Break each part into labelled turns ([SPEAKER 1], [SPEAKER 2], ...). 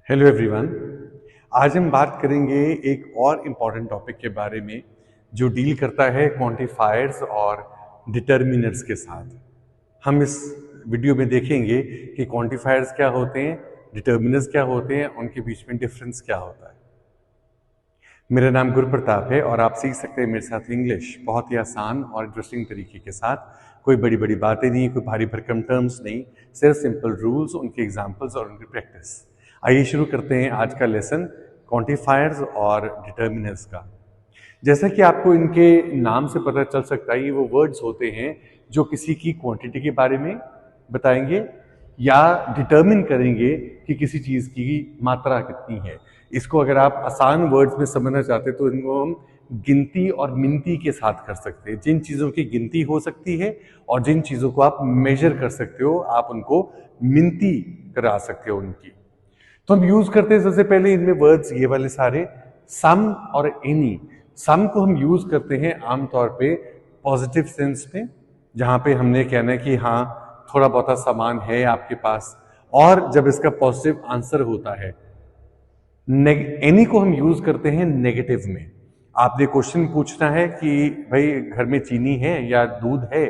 [SPEAKER 1] Hello everyone. आज हम बात करेंगे एक और इम्पॉर्टेंट टॉपिक के बारे में जो डील करता है क्वांटिफायर्स और डिटर्मिनर्स के साथ। हम इस वीडियो में देखेंगे कि क्वांटिफायर्स क्या होते हैं, डिटर्मिनर्स क्या होते हैं, उनके बीच में डिफरेंस क्या होता है। मेरा नाम गुरुप्रताप है और आप सीख सकते हैं मेरे साथ इंग्लिश बहुत ही आसान और इंटरेस्टिंग तरीके के साथ। कोई बड़ी बड़ी बातें नहीं, कोई भारी भरकम टर्म्स नहीं, सिर्फ सिंपल रूल्स, उनके एग्जाम्पल्स और उनकी प्रैक्टिस। आइए शुरू करते हैं आज का लेसन क्वांटिफायर्स और डिटर्मिनर्स का। जैसा कि आपको इनके नाम से पता चल सकता है, ये वो वर्ड्स होते हैं जो किसी की क्वांटिटी के बारे में बताएंगे या डिटर्मिन करेंगे कि किसी चीज़ की मात्रा कितनी है। इसको अगर आप आसान वर्ड्स में समझना चाहते हैं तो इनको हम गिनती और मिनती के साथ कर सकते हैं। जिन चीज़ों की गिनती हो सकती है और जिन चीज़ों को आप मेजर कर सकते हो, आप उनको मिनती करा सकते हो उनकी। तो हम यूज करते हैं सबसे पहले इनमें वर्ड्स ये वाले सारे सम और एनी। सम को हम यूज करते हैं आमतौर पे पॉजिटिव सेंस में, जहां पे हमने कहना है कि हाँ थोड़ा बहुत सामान है आपके पास, और जब इसका पॉजिटिव आंसर होता है। एनी को हम यूज करते हैं नेगेटिव में। आपने क्वेश्चन पूछना है कि भाई घर में चीनी है या दूध है,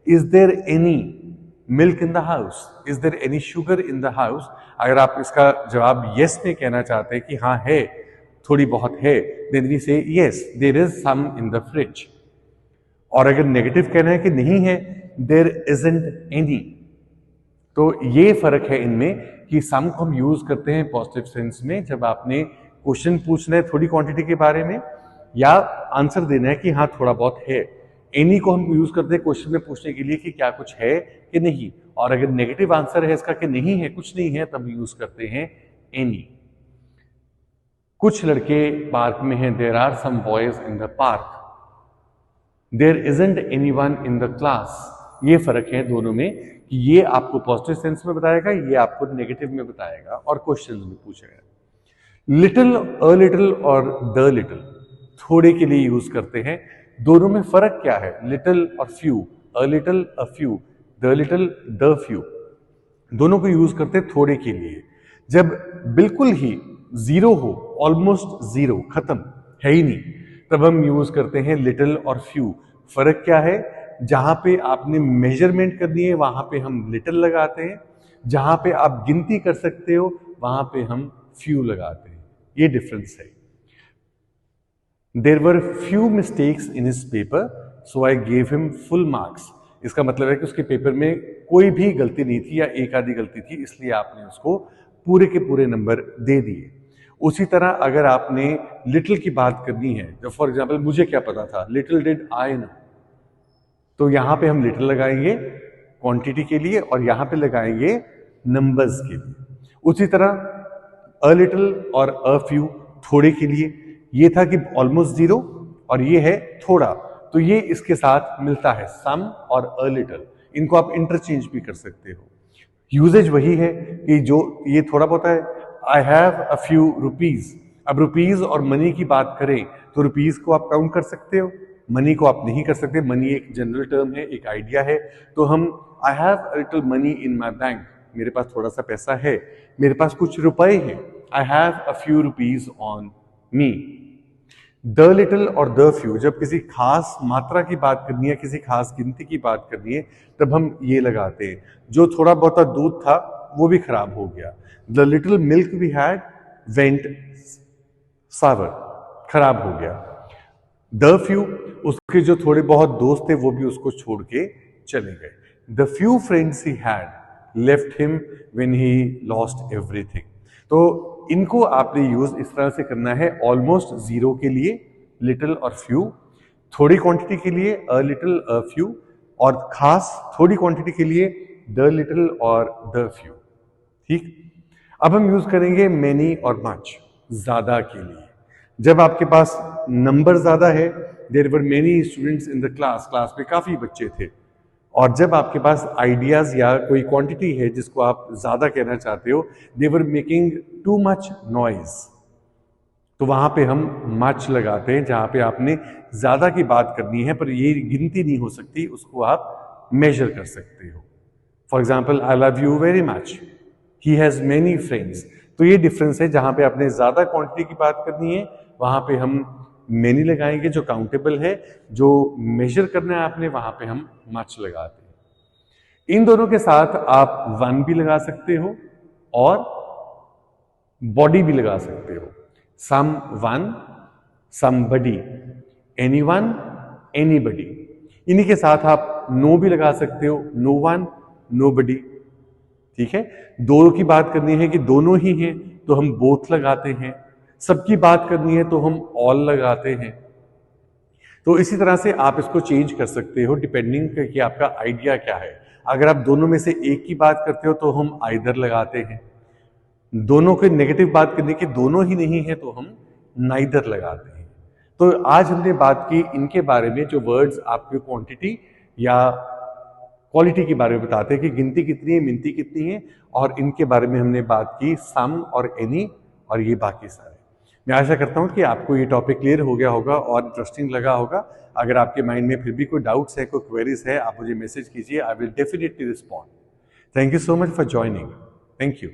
[SPEAKER 1] is there any milk in the house, is there any sugar in the house. अगर आप इसका जवाब यस में कहना चाहते हैं कि हाँ है, थोड़ी बहुत है, then we say yes there is some in the fridge. और अगर नेगेटिव कहना है कि नहीं है, देयर इजंट एनी। तो ये फर्क है इनमें कि सम को हम यूज करते हैं पॉजिटिव सेंस में जब आपने क्वेश्चन पूछना है थोड़ी क्वांटिटी के बारे में या आंसर देना है कि हाँ थोड़ा बहुत है। एनी को हम यूज करते हैं क्वेश्चन में पूछने के लिए कि क्या कुछ है कि नहीं, और अगर नेगेटिव आंसर है इसका कि नहीं है, कुछ नहीं है, तब यूज करते हैं एनी। कुछ लड़के पार्क में हैं, there are some boys in the park, there isn't anyone in the class. ये फर्क है दोनों में कि ये आपको पॉजिटिव सेंस में बताएगा, ये आपको नेगेटिव में बताएगा और क्वेश्चन में पूछेगा। लिटिल, अ लिटिल और द लिटिल थोड़े के लिए यूज करते हैं। दोनों में फर्क क्या है? लिटिल और few, a little a few, the little the few, दोनों को यूज करते हैं थोड़े के लिए। जब बिल्कुल ही जीरो हो, ऑलमोस्ट जीरो, खत्म है ही नहीं, तब हम यूज करते हैं लिटिल और फ्यू। फर्क क्या है? जहां पे आपने मेजरमेंट करनी है वहां पे हम लिटिल लगाते हैं, जहां पे आप गिनती कर सकते हो वहां पे हम फ्यू लगाते हैं। ये डिफरेंस है। There were few mistakes in his paper so I gave him full marks. इसका मतलब है कि उसके पेपर में कोई भी गलती नहीं थी या एक आधी गलती थी, इसलिए आपने उसको पूरे के पूरे नंबर दे दिए। उसी तरह अगर आपने लिटिल की बात करनी है, जब फॉर एग्जाम्पल मुझे क्या पता था, लिटिल डिड आई नो, तो यहां पे हम लिटिल लगाएंगे क्वांटिटी के लिए और यहां पे लगाएंगे नंबर्स के लिए। उसी तरह अ लिटिल और अ फ्यू थोड़े के लिए। ये था कि ऑलमोस्ट जीरो और ये है थोड़ा, तो ये इसके साथ मिलता है सम और अ लिटिल। इनको आप इंटरचेंज भी कर सकते हो। यूजेज वही है कि जो ये थोड़ा बहुत है, I have a few rupees. अब रुपीज और मनी की बात करें तो रुपीज को आप काउंट कर सकते हो, मनी को आप नहीं कर सकते। मनी एक जनरल टर्म है, एक आइडिया है। तो हम I have a little money in my bank, मेरे पास थोड़ा सा पैसा है, मेरे पास कुछ रुपए हैं। I have a few rupees on me. The little और द फ्यू, जब किसी खास मात्रा की बात करनी है, किसी खास गिनती की बात करनी है, तब हम ये लगाते हैं। जो थोड़ा बहुत दूध था वो भी खराब हो गया। The little milk we had went sour, खराब हो गया। द फ्यू, उसके जो थोड़े बहुत दोस्त थे वो भी उसको छोड़ के चले गए। The few friends he had left him when he lost everything. तो इनको आपने यूज इस तरह से करना है, ऑलमोस्ट जीरो के लिए लिटिल और फ्यू, थोड़ी क्वांटिटी के लिए अ लिटिल अ फ्यू, और खास थोड़ी क्वांटिटी के लिए द लिटिल और द फ्यू। ठीक। अब हम यूज करेंगे मेनी और मच, ज्यादा के लिए। जब आपके पास नंबर ज्यादा है, there were many students in the class, class में काफी बच्चे थे, और जब आपके पास आइडियाज या कोई क्वांटिटी है जिसको आप ज्यादा कहना चाहते हो, they were making too much noise, तो वहां पे हम मच लगाते हैं। जहां पे आपने ज्यादा की बात करनी है पर ये गिनती नहीं हो सकती, उसको आप मेजर कर सकते हो। For example, I love you very much, he has many friends. तो ये डिफरेंस है, जहां पे आपने ज्यादा क्वांटिटी की बात करनी है वहां पे हम मेनी लगाएंगे जो काउंटेबल है, जो मेजर करना है आपने वहां पे हम मच लगाते हैं। इन दोनों के साथ आप वन भी लगा सकते हो और बॉडी भी लगा सकते हो। सम वन, समबडी, एनीवन, एनीबडी। इन्हीं के साथ आप नो भी लगा सकते हो, नो वन, नोबडी। ठीक है, दो की बात करनी है कि दोनों ही हैं तो हम बोथ लगाते हैं, सबकी बात करनी है तो हम ऑल लगाते हैं। तो इसी तरह से आप इसको चेंज कर सकते हो डिपेंडिंग कि आपका आइडिया क्या है। अगर आप दोनों में से एक की बात करते हो तो हम आइदर लगाते हैं, दोनों की नेगेटिव बात करने की दोनों ही नहीं है तो हम नाइदर लगाते हैं। तो आज हमने बात की इनके बारे में, जो वर्ड्स आपकी क्वांटिटी या क्वालिटी के बारे में बताते हैं कि गिनती कितनी है, मिनती कितनी है, और इनके बारे में हमने बात की सम और एनी और ये बाकी सारे। मैं आशा करता हूं कि आपको ये टॉपिक क्लियर हो गया होगा और इंटरेस्टिंग लगा होगा। अगर आपके माइंड में फिर भी कोई डाउट्स है, कोई क्वेरीज है, आप मुझे मैसेज कीजिए, I will definitely respond. Thank you so much for joining. Thank you.